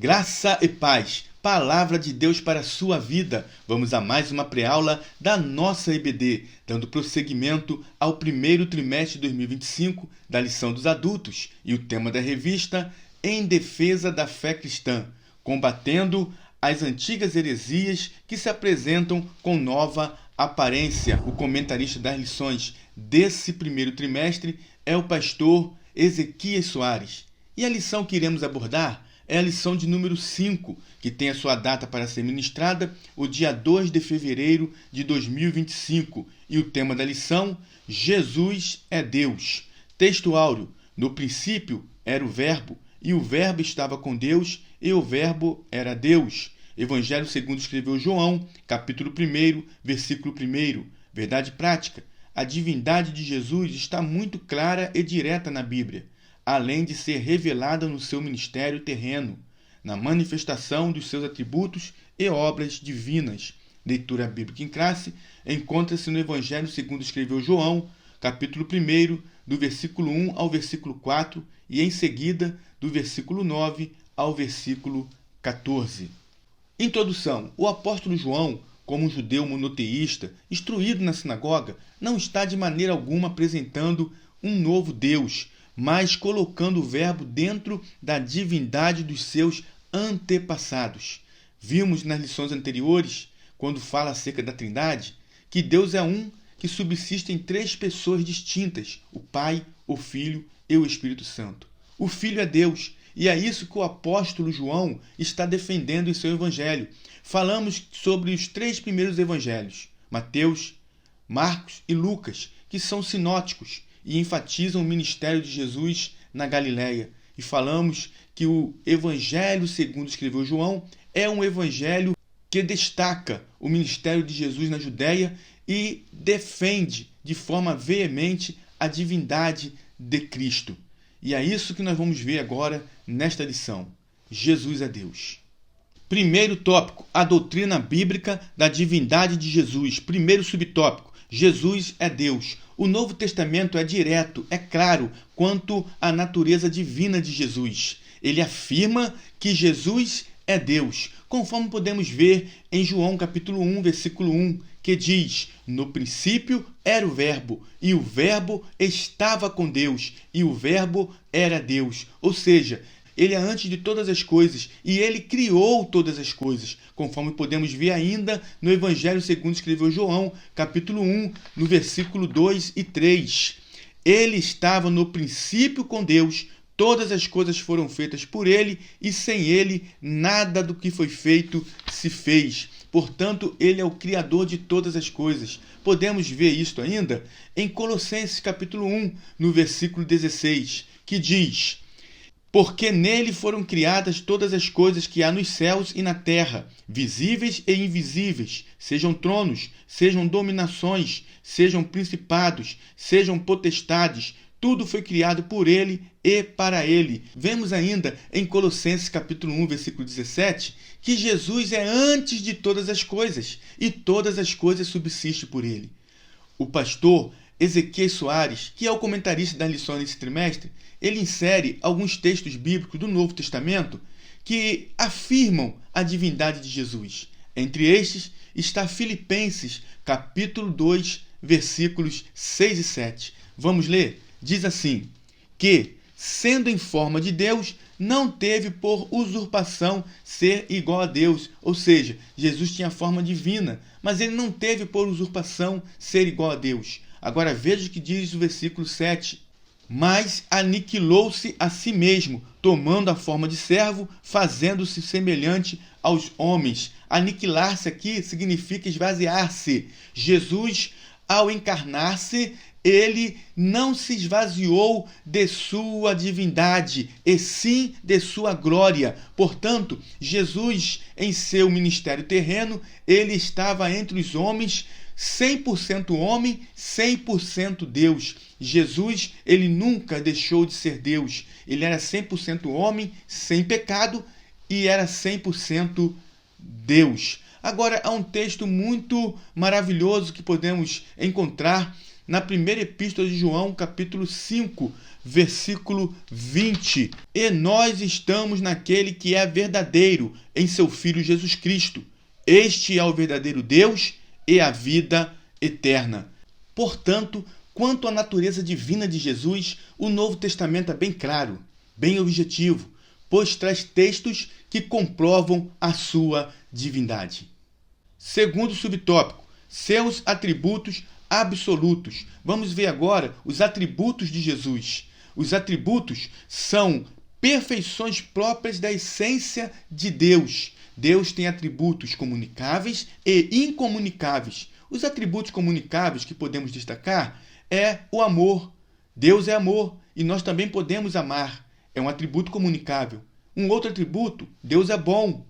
Graça e paz, palavra de Deus para a sua vida. Vamos a mais uma pré-aula da nossa EBD, dando prosseguimento ao primeiro trimestre de 2025 da lição dos adultos e o tema da revista Em Defesa da Fé Cristã, combatendo as antigas heresias que se apresentam com nova aparência. O comentarista das lições desse primeiro trimestre é o pastor Ezequias Soares. E a lição que iremos abordar é a lição de número 5, que tem a sua data para ser ministrada o dia 2 de fevereiro de 2025. E o tema da lição, Jesus é Deus. Texto áureo: no princípio era o Verbo, e o Verbo estava com Deus, e o Verbo era Deus. Evangelho segundo escreveu João, capítulo 1, versículo 1. Verdade prática: a divindade de Jesus está muito clara e direta na Bíblia, além de ser revelada no seu ministério terreno, na manifestação dos seus atributos e obras divinas. Leitura bíblica em classe encontra-se no Evangelho segundo escreveu João, capítulo 1, do versículo 1 ao versículo 4, e em seguida do versículo 9 ao versículo 14. Introdução. O apóstolo João, como um judeu monoteísta, instruído na sinagoga, não está de maneira alguma apresentando um novo Deus, mas colocando o Verbo dentro da divindade dos seus antepassados. Vimos nas lições anteriores, quando fala acerca da Trindade, que Deus é um que subsiste em três pessoas distintas: o Pai, o Filho e o Espírito Santo. O Filho é Deus, e é isso que o apóstolo João está defendendo em seu evangelho. Falamos sobre os três primeiros evangelhos, Mateus, Marcos e Lucas, que são sinóticos e enfatizam o ministério de Jesus na Galileia. E falamos que o Evangelho segundo escreveu João é um evangelho que destaca o ministério de Jesus na Judéia e defende de forma veemente a divindade de Cristo. E é isso que nós vamos ver agora nesta lição. Jesus é Deus. Primeiro tópico, a doutrina bíblica da divindade de Jesus. Primeiro subtópico, Jesus é Deus. O Novo Testamento é direto, é claro, quanto à natureza divina de Jesus. Ele afirma que Jesus é Deus, conforme podemos ver em João capítulo 1, versículo 1, que diz: no princípio era o Verbo, e o Verbo estava com Deus, e o Verbo era Deus. Ou seja, ele é antes de todas as coisas, e ele criou todas as coisas, conforme podemos ver ainda no Evangelho segundo escreveu João, capítulo 1, no versículo 2 e 3. Ele estava no princípio com Deus, todas as coisas foram feitas por ele, e sem ele nada do que foi feito se fez. Portanto, ele é o Criador de todas as coisas. Podemos ver isto ainda em Colossenses capítulo 1, no versículo 16, que diz: porque nele foram criadas todas as coisas que há nos céus e na terra, visíveis e invisíveis, sejam tronos, sejam dominações, sejam principados, sejam potestades, tudo foi criado por ele e para ele. Vemos ainda em Colossenses capítulo 1, versículo 17, que Jesus é antes de todas as coisas, e todas as coisas subsistem por ele. O pastor Ezequias Soares, que é o comentarista das lições desse trimestre, ele insere alguns textos bíblicos do Novo Testamento que afirmam a divindade de Jesus. Entre estes está Filipenses, capítulo 2, versículos 6 e 7. Vamos ler? Diz assim: que, sendo em forma de Deus, não teve por usurpação ser igual a Deus. Ou seja, Jesus tinha forma divina, mas ele não teve por usurpação ser igual a Deus. Agora veja o que diz o versículo 7. Mas aniquilou-se a si mesmo, tomando a forma de servo, fazendo-se semelhante aos homens. Aniquilar-se aqui significa esvaziar-se. Jesus, ao encarnar-se, ele não se esvaziou de sua divindade, e sim de sua glória. Portanto, Jesus, em seu ministério terreno, ele estava entre os homens, 100% homem, 100% Deus. Jesus, ele nunca deixou de ser Deus. Ele era 100% homem, sem pecado, e era 100% Deus. Agora, há um texto muito maravilhoso que podemos encontrar na primeira epístola de João, capítulo 5, versículo 20. E nós estamos naquele que é verdadeiro, em seu Filho Jesus Cristo. Este é o verdadeiro Deus e a vida eterna. Portanto, quanto à natureza divina de Jesus, o Novo Testamento é bem claro, bem objetivo, pois traz textos que comprovam a sua divindade. Segundo subtópico, seus atributos absolutos. Vamos ver agora os atributos de Jesus. Os atributos são perfeições próprias da essência de Deus. Deus tem atributos comunicáveis e incomunicáveis. Os atributos comunicáveis que podemos destacar é o amor. Deus é amor e nós também podemos amar. É um atributo comunicável. Um outro atributo, Deus é bom.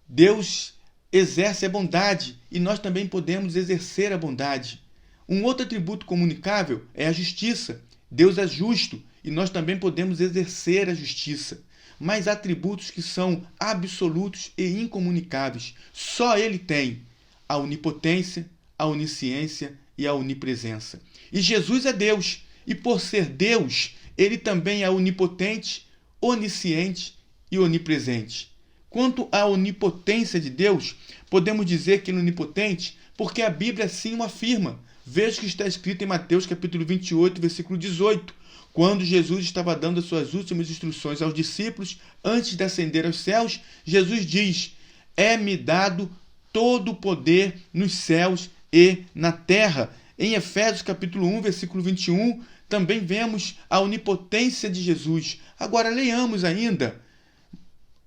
Deus exerce a bondade e nós também podemos exercer a bondade. Um outro atributo comunicável é a justiça. Deus é justo e nós também podemos exercer a justiça. Mas há atributos que são absolutos e incomunicáveis. Só Ele tem a onipotência, a onisciência e a onipresença. E Jesus é Deus, e por ser Deus, Ele também é onipotente, onisciente e onipresente. Quanto à onipotência de Deus, podemos dizer que Ele é onipotente porque a Bíblia assim o afirma. Veja o que está escrito em Mateus capítulo 28, versículo 18. Quando Jesus estava dando as suas últimas instruções aos discípulos, antes de ascender aos céus, Jesus diz: é-me dado todo o poder nos céus e na terra. Em Efésios capítulo 1, versículo 21, também vemos a onipotência de Jesus. Agora leiamos ainda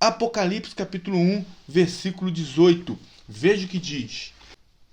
Apocalipse capítulo 1, versículo 18. Veja o que diz: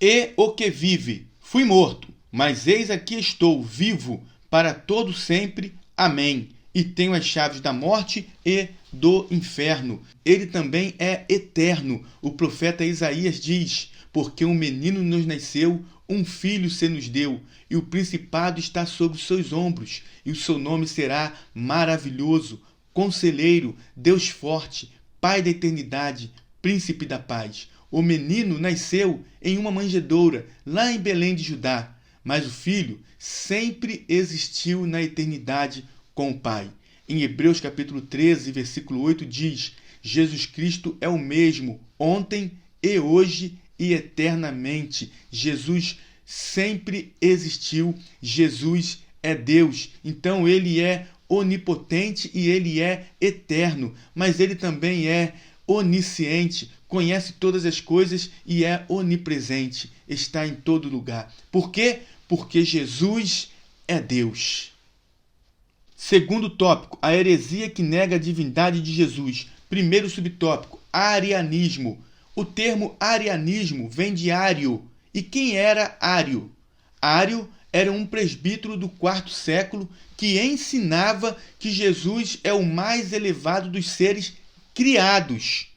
e o que vive, fui morto, mas eis aqui estou, vivo, para todo sempre. Amém. E tenho as chaves da morte e do inferno. Ele também é eterno. O profeta Isaías diz: porque um menino nos nasceu, um filho se nos deu, e o principado está sobre os seus ombros, e o seu nome será maravilhoso, conselheiro, Deus forte, Pai da eternidade, príncipe da paz. O menino nasceu em uma manjedoura, lá em Belém de Judá, mas o filho sempre existiu na eternidade com o Pai. Em Hebreus capítulo 13, versículo 8 diz: Jesus Cristo é o mesmo ontem e hoje e eternamente. Jesus sempre existiu. Jesus é Deus. Então ele é onipotente e ele é eterno, mas ele também é onisciente, conhece todas as coisas e é onipresente, está em todo lugar. Por quê? Porque Jesus é Deus. Segundo tópico, a heresia que nega a divindade de Jesus. Primeiro subtópico, arianismo. O termo arianismo vem de Ário. E quem era Ário? Ário era um presbítero do quarto século que ensinava que Jesus é o mais elevado dos seres criados.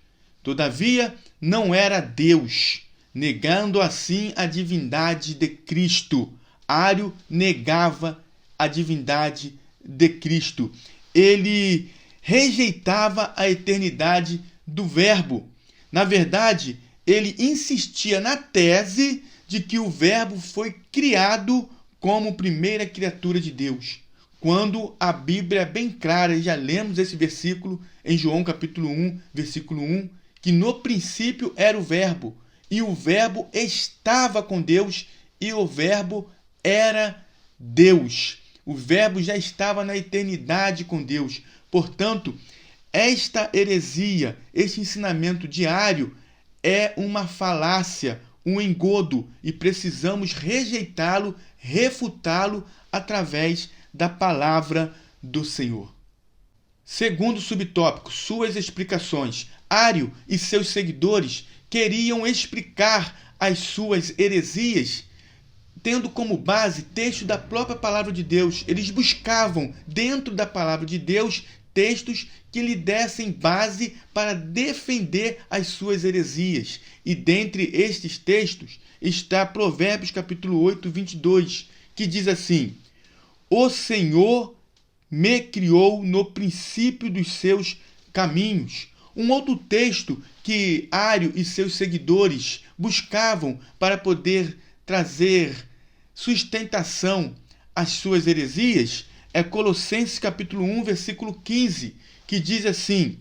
Todavia, não era Deus, negando assim a divindade de Cristo. Ário negava a divindade de Cristo. Ele rejeitava a eternidade do Verbo. Na verdade, ele insistia na tese de que o Verbo foi criado como primeira criatura de Deus, quando a Bíblia é bem clara, e já lemos esse versículo em João capítulo 1, versículo 1, que no princípio era o Verbo, e o Verbo estava com Deus, e o Verbo era Deus. O Verbo já estava na eternidade com Deus. Portanto, esta heresia, este ensinamento diário é uma falácia, um engodo, e precisamos rejeitá-lo, refutá-lo através da palavra do Senhor. Segundo subtópico, suas explicações. Ário e seus seguidores queriam explicar as suas heresias tendo como base texto da própria palavra de Deus. Eles buscavam dentro da palavra de Deus textos que lhe dessem base para defender as suas heresias. E dentre estes textos está Provérbios capítulo 8, 22, que diz assim: o Senhor me criou no princípio dos seus caminhos. Um outro texto que Ário e seus seguidores buscavam para poder trazer sustentação às suas heresias é Colossenses capítulo 1, versículo 15, que diz assim: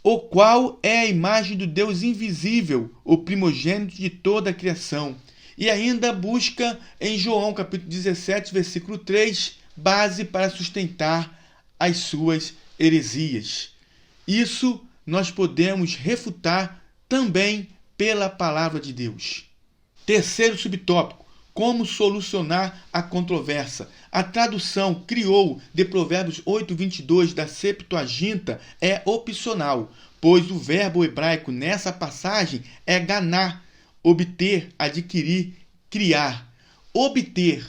o qual é a imagem do Deus invisível, o primogênito de toda a criação. E ainda busca em João capítulo 17, versículo 3, base para sustentar as suas heresias. Isso nós podemos refutar também pela palavra de Deus. Terceiro subtópico: como solucionar a controvérsia. A tradução criou de Provérbios 8:22 da Septuaginta é opcional, pois o verbo hebraico nessa passagem é ganar, obter, adquirir, criar. Obter,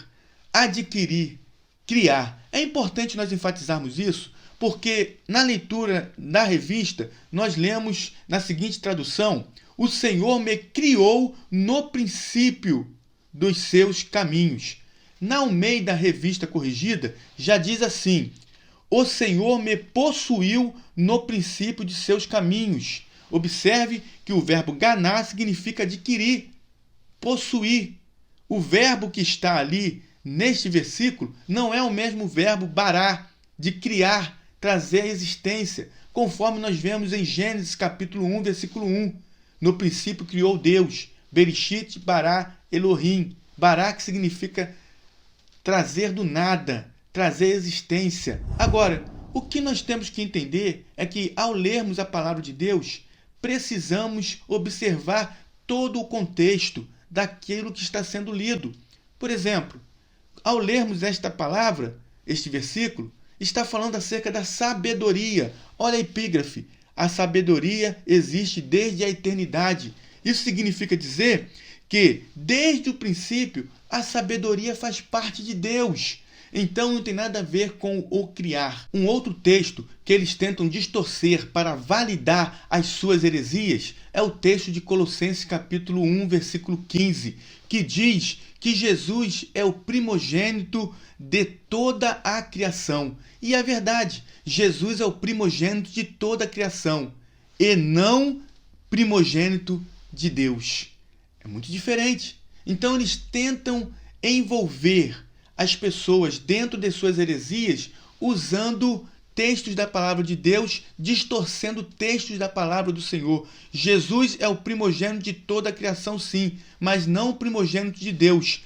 adquirir, criar. É importante nós enfatizarmos isso, porque na leitura da revista nós lemos na seguinte tradução: o Senhor me criou no princípio dos seus caminhos. Na Almeida Revista Corrigida já diz assim: o Senhor me possuiu no princípio de seus caminhos. Observe que o verbo ganar significa adquirir, possuir. O verbo que está ali neste versículo não é o mesmo verbo bará, de criar, trazer à existência, conforme nós vemos em Gênesis capítulo 1, versículo 1. No princípio criou Deus, Bereshit bará Elohim. Bará que significa trazer do nada, trazer existência. Agora, o que nós temos que entender é que ao lermos a palavra de Deus, precisamos observar todo o contexto daquilo que está sendo lido. Por exemplo, ao lermos esta palavra, este versículo, está falando acerca da sabedoria. Olha a epígrafe: a sabedoria existe desde a eternidade. Isso significa dizer que, desde o princípio, a sabedoria faz parte de Deus. Então não tem nada a ver com o criar. Um outro texto que eles tentam distorcer para validar as suas heresias é o texto de Colossenses capítulo 1, versículo 15, que diz que Jesus é o primogênito de toda a criação. E é verdade, Jesus é o primogênito de toda a criação e não primogênito de Deus. É muito diferente. Então eles tentam envolver as pessoas dentro de suas heresias usando textos da palavra de Deus, distorcendo textos da palavra do Senhor. Jesus é o primogênito de toda a criação, sim, mas não o primogênito de Deus.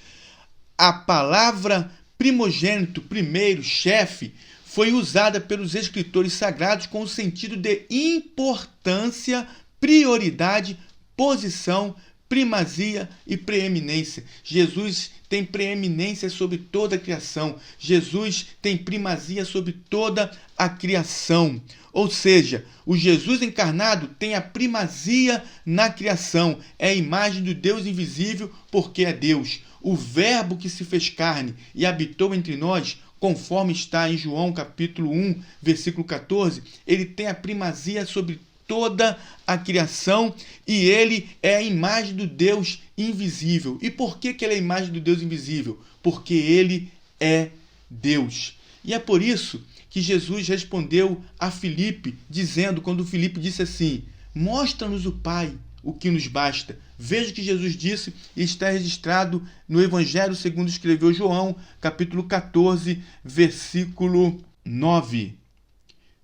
A palavra primogênito, primeiro, chefe, foi usada pelos escritores sagrados com o sentido de importância, prioridade, posição, primazia e preeminência. Jesus tem preeminência sobre toda a criação. Jesus tem primazia sobre toda a criação. Ou seja, o Jesus encarnado tem a primazia na criação. É a imagem do Deus invisível porque é Deus. O verbo que se fez carne e habitou entre nós, conforme está em João capítulo 1, versículo 14, ele tem a primazia sobre toda a criação e ele é a imagem do Deus invisível. E por que ele é a imagem do Deus invisível? Porque ele é Deus. E é por isso que Jesus respondeu a Filipe, dizendo, quando Filipe disse assim: mostra-nos o Pai, o que nos basta. Veja o que Jesus disse e está registrado no Evangelho segundo escreveu João, capítulo 14, versículo 9.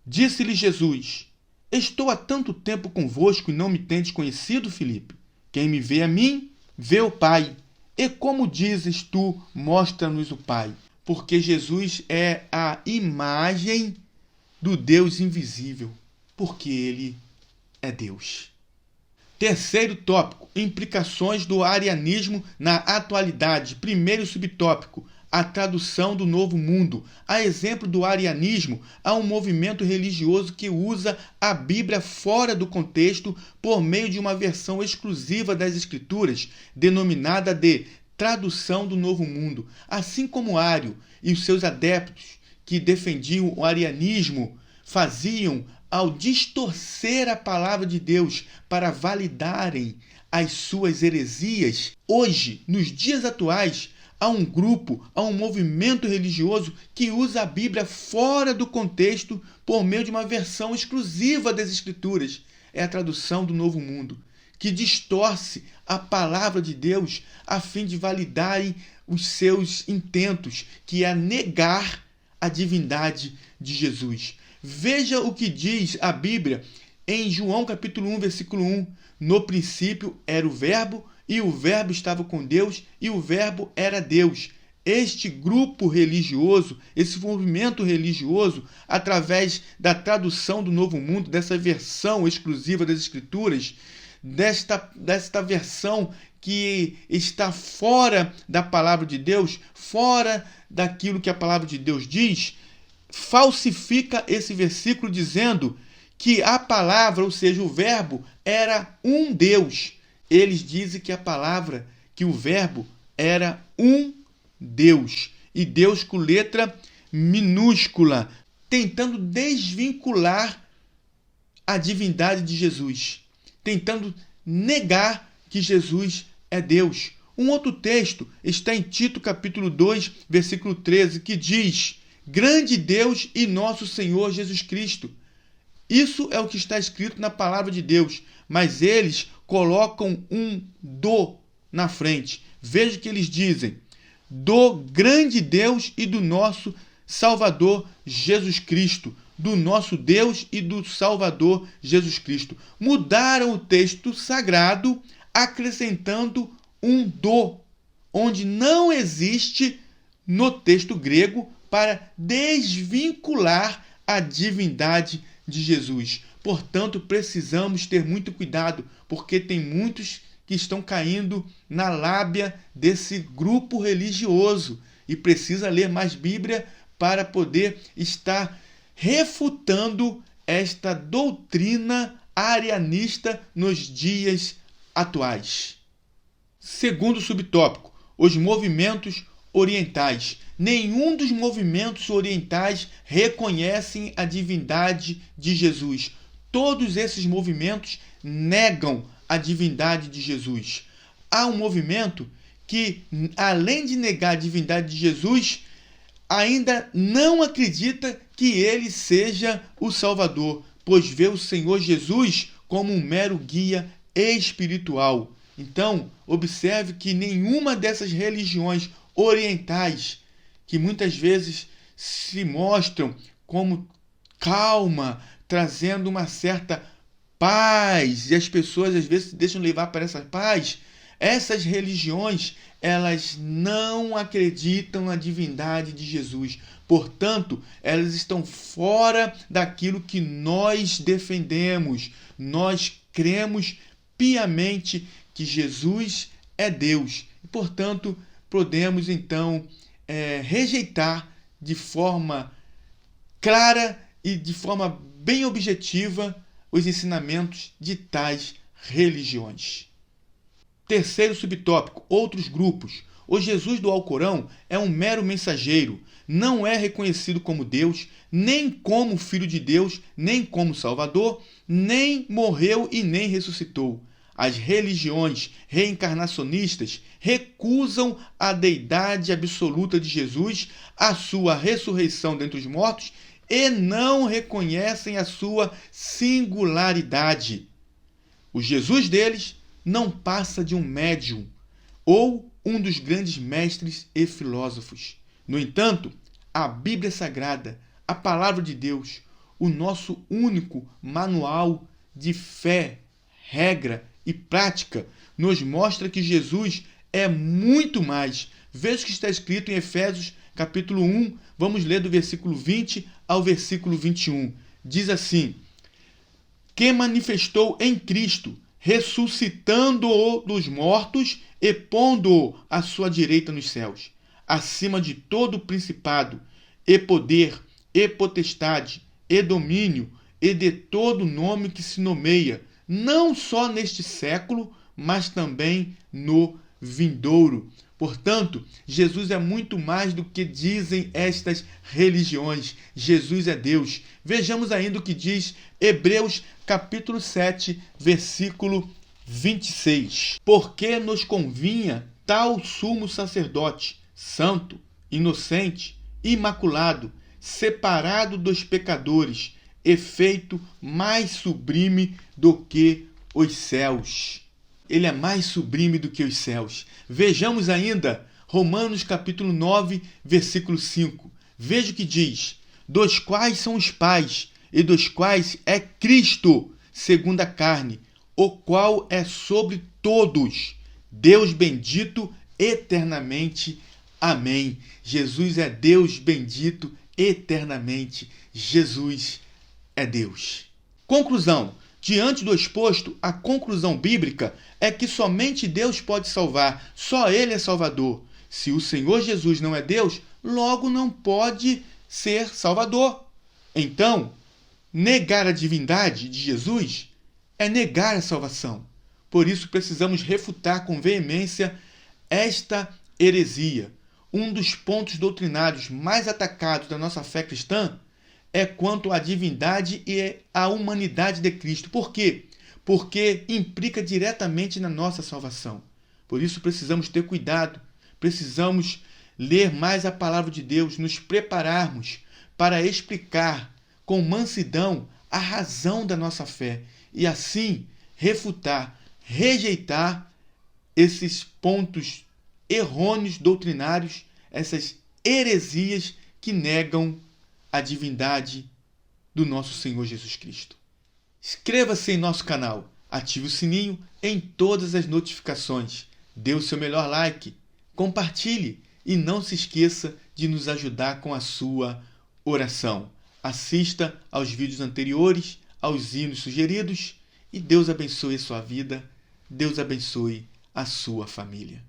Disse-lhe Jesus: estou há tanto tempo convosco e não me tendes conhecido, Filipe? Quem me vê a mim, vê o Pai. E como dizes tu, mostra-nos o Pai? Porque Jesus é a imagem do Deus invisível, porque ele é Deus. Terceiro tópico: implicações do arianismo na atualidade. Primeiro subtópico: a tradução do Novo Mundo. A exemplo do arianismo, há um movimento religioso que usa a Bíblia fora do contexto por meio de uma versão exclusiva das Escrituras, denominada de tradução do Novo Mundo. Assim como Ario e os seus adeptos que defendiam o arianismo faziam ao distorcer a palavra de Deus para validarem as suas heresias, hoje, nos dias atuais, há um grupo, há um movimento religioso que usa a Bíblia fora do contexto por meio de uma versão exclusiva das Escrituras. É a tradução do Novo Mundo, que distorce a palavra de Deus a fim de validarem os seus intentos, que é negar a divindade de Jesus. Veja o que diz a Bíblia em João capítulo 1, versículo 1. No princípio era o Verbo, e o Verbo estava com Deus, e o Verbo era Deus. Este grupo religioso, esse movimento religioso, através da tradução do Novo Mundo, dessa versão exclusiva das Escrituras, desta versão que está fora da palavra de Deus, fora daquilo que a palavra de Deus diz, falsifica esse versículo dizendo que a palavra, ou seja, o Verbo, era um Deus. Eles dizem que a palavra, que o Verbo era um Deus. E Deus com letra minúscula, tentando desvincular a divindade de Jesus, tentando negar que Jesus é Deus. Um outro texto está em Tito capítulo 2, versículo 13, que diz: grande Deus e nosso Senhor Jesus Cristo. Isso é o que está escrito na palavra de Deus, mas eles colocam um do na frente. Veja o que eles dizem: do grande Deus e do nosso Salvador Jesus Cristo. Do nosso Deus e do Salvador Jesus Cristo. Mudaram o texto sagrado, acrescentando um do, onde não existe no texto grego, para desvincular a divindade de Jesus. Portanto, precisamos ter muito cuidado, porque tem muitos que estão caindo na lábia desse grupo religioso e precisa ler mais Bíblia para poder estar refutando esta doutrina arianista nos dias atuais. Segundo subtópico, os movimentos orientais. Nenhum dos movimentos orientais reconhecem a divindade de Jesus. Todos esses movimentos negam a divindade de Jesus. Há um movimento que, além de negar a divindade de Jesus, ainda não acredita que ele seja o Salvador, pois vê o Senhor Jesus como um mero guia espiritual. Então, observe que nenhuma dessas religiões orientais, que muitas vezes se mostram como calma, trazendo uma certa paz, e as pessoas às vezes se deixam levar para essa paz, essas religiões, elas não acreditam na divindade de Jesus. Portanto, elas estão fora daquilo que nós defendemos. Nós cremos piamente que Jesus é Deus. E, portanto, podemos então rejeitar de forma clara e de forma bem objetiva os ensinamentos de tais religiões. Terceiro subtópico, outros grupos. O Jesus do Alcorão é um mero mensageiro, não é reconhecido como Deus, nem como Filho de Deus, nem como Salvador, nem morreu e nem ressuscitou. As religiões reencarnacionistas recusam a deidade absoluta de Jesus, a sua ressurreição dentre os mortos e não reconhecem a sua singularidade. O Jesus deles não passa de um médium ou um dos grandes mestres e filósofos. No entanto, a Bíblia Sagrada, a Palavra de Deus, o nosso único manual de fé, regra e prática, nos mostra que Jesus é muito mais. Veja o que está escrito em Efésios capítulo 1, vamos ler do versículo 20 ao versículo 21. Diz assim: que manifestou em Cristo, ressuscitando-o dos mortos e pondo-o à sua direita nos céus, acima de todo principado, e poder, e potestade, e domínio, e de todo nome que se nomeia, não só neste século, mas também no vindouro. Portanto, Jesus é muito mais do que dizem estas religiões. Jesus é Deus. Vejamos ainda o que diz Hebreus capítulo 7, versículo 26. Porque nos convinha tal sumo sacerdote, santo, inocente, imaculado, separado dos pecadores, e feito mais sublime do que os céus. Ele é mais sublime do que os céus. Vejamos ainda Romanos capítulo 9, versículo 5. Veja o que diz: dos quais são os pais, e dos quais é Cristo, segundo a carne, o qual é sobre todos, Deus bendito eternamente. Amém. Jesus é Deus bendito eternamente. Jesus é Deus. Conclusão. Diante do exposto, a conclusão bíblica é que somente Deus pode salvar, só Ele é Salvador. Se o Senhor Jesus não é Deus, logo não pode ser Salvador. Então, negar a divindade de Jesus é negar a salvação. Por isso, precisamos refutar com veemência esta heresia. Um dos pontos doutrinários mais atacados da nossa fé cristã é quanto à divindade e à humanidade de Cristo. Por quê? Porque implica diretamente na nossa salvação. Por isso precisamos ter cuidado, precisamos ler mais a palavra de Deus, nos prepararmos para explicar com mansidão a razão da nossa fé e assim refutar, rejeitar esses pontos errôneos doutrinários, essas heresias que negam a divindade do nosso Senhor Jesus Cristo. Inscreva-se em nosso canal, ative o sininho em todas as notificações, dê o seu melhor like, compartilhe e não se esqueça de nos ajudar com a sua oração. Assista aos vídeos anteriores, aos hinos sugeridos e Deus abençoe a sua vida, Deus abençoe a sua família.